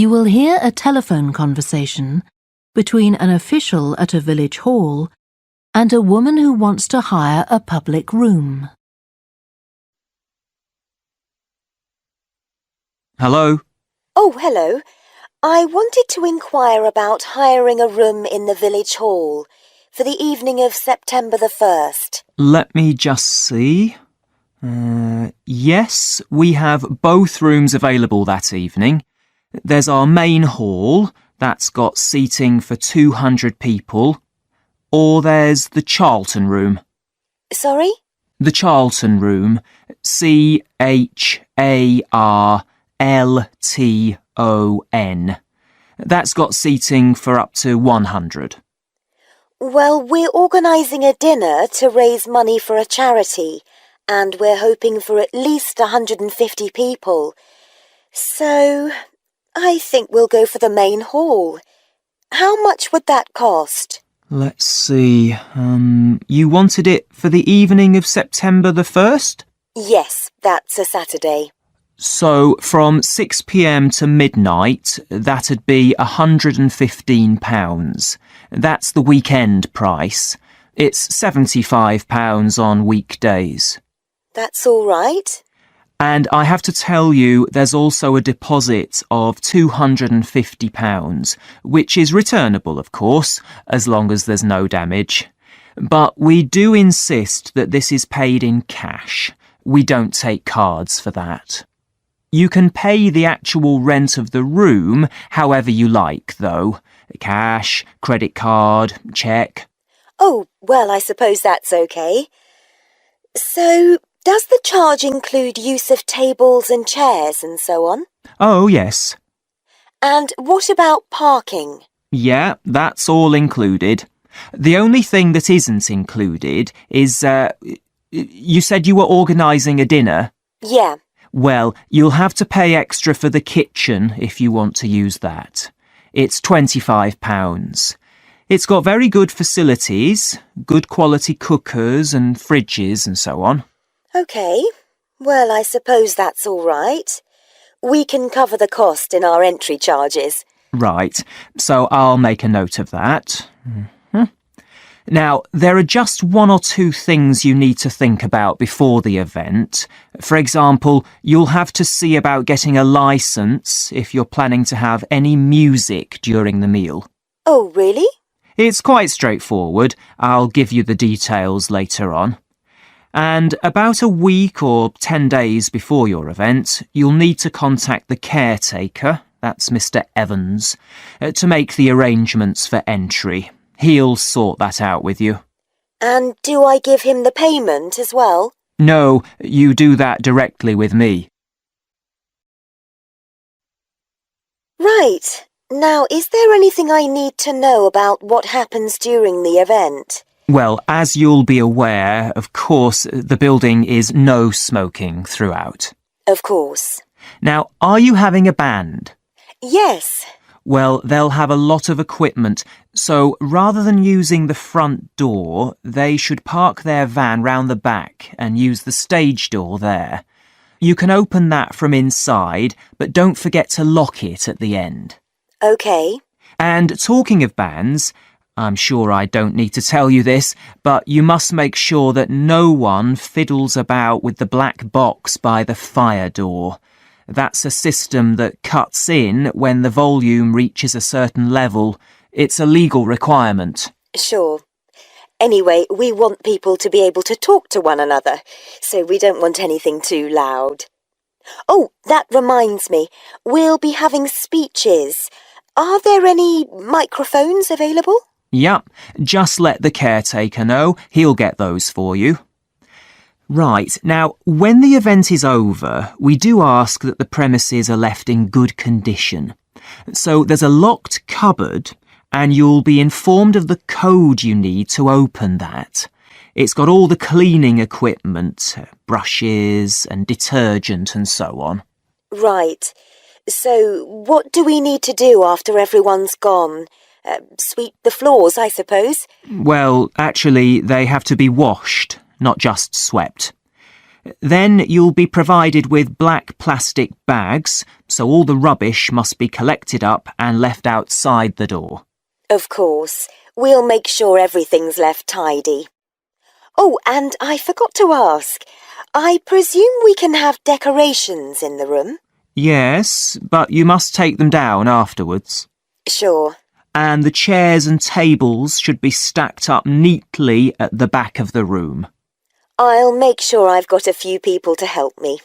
You will hear a telephone conversation between an official at a village hall and a woman who wants to hire a public room. Hello? Oh, hello. I wanted to inquire about hiring a room in the village hall for the evening of September the 1st. Let me just see. Yes, we have both rooms available that evening. There's our main hall, that's got seating for 200 people. Or there's the Charlton room. Sorry? The Charlton room. CHARLTON. That's got seating for up to 100. Well, we're organising a dinner to raise money for a charity, and we're hoping for at least 150 people. So, I think we'll go for the main hall. How much would that cost? Let's see. You wanted it for the evening of September the 1st? Yes, that's a Saturday. So, from 6 p.m. to midnight, that'd be £115. That's the weekend price. It's £75 on weekdays. That's all right. And I have to tell you, there's also a deposit of £250, which is returnable, of course, as long as there's no damage. But we do insist that this is paid in cash. We don't take cards for that. You can pay the actual rent of the room however you like, though. Cash, credit card, cheque. Oh, well, I suppose that's okay. So, does the charge include use of tables and chairs and so on? Oh, yes. And what about parking? Yeah, that's all included. The only thing that isn't included is, you said you were organising a dinner? Yeah. Well, you'll have to pay extra for the kitchen if you want to use that. It's £25. It's got very good facilities, good quality cookers and fridges and so on. OK. Well, I suppose that's all right. We can cover the cost in our entry charges. Right, so I'll make a note of that. Now, there are just one or two things you need to think about before the event. For example, you'll have to see about getting a licence if you're planning to have any music during the meal. Oh, really? It's quite straightforward. I'll give you the details later on. And about a week or 10 days before your event, you'll need to contact the caretaker, that's Mr. Evans, to make the arrangements for entry. He'll sort that out with you. And do I give him the payment as well? No, you do that directly with me. Right. Now, is there anything I need to know about what happens during the event? Well, as you'll be aware, of course, the building is no smoking throughout. Of course. Now, are you having a band? Yes. Well, they'll have a lot of equipment, so rather than using the front door, they should park their van round the back and use the stage door there. You can open that from inside, but don't forget to lock it at the end. OK. And talking of bands, I'm sure I don't need to tell you this, but you must make sure that no one fiddles about with the black box by the fire door. That's a system that cuts in when the volume reaches a certain level. It's a legal requirement. Sure. Anyway, we want people to be able to talk to one another, so we don't want anything too loud. Oh, that reminds me. We'll be having speeches. Are there any microphones available? Yep, just let the caretaker know. He'll get those for you. Right, now, when the event is over, we do ask that the premises are left in good condition. So there's a locked cupboard, and you'll be informed of the code you need to open that. It's got all the cleaning equipment, brushes and detergent and so on. Right. So what do we need to do after everyone's gone? Sweep the floors, I suppose? Well, actually, they have to be washed, not just swept. Then you'll be provided with black plastic bags, so all the rubbish must be collected up and left outside the door. Of course. We'll make sure everything's left tidy. Oh, and I forgot to ask. I presume we can have decorations in the room? Yes, but you must take them down afterwards. Sure. And the chairs and tables should be stacked up neatly at the back of the room. I'll make sure I've got a few people to help me.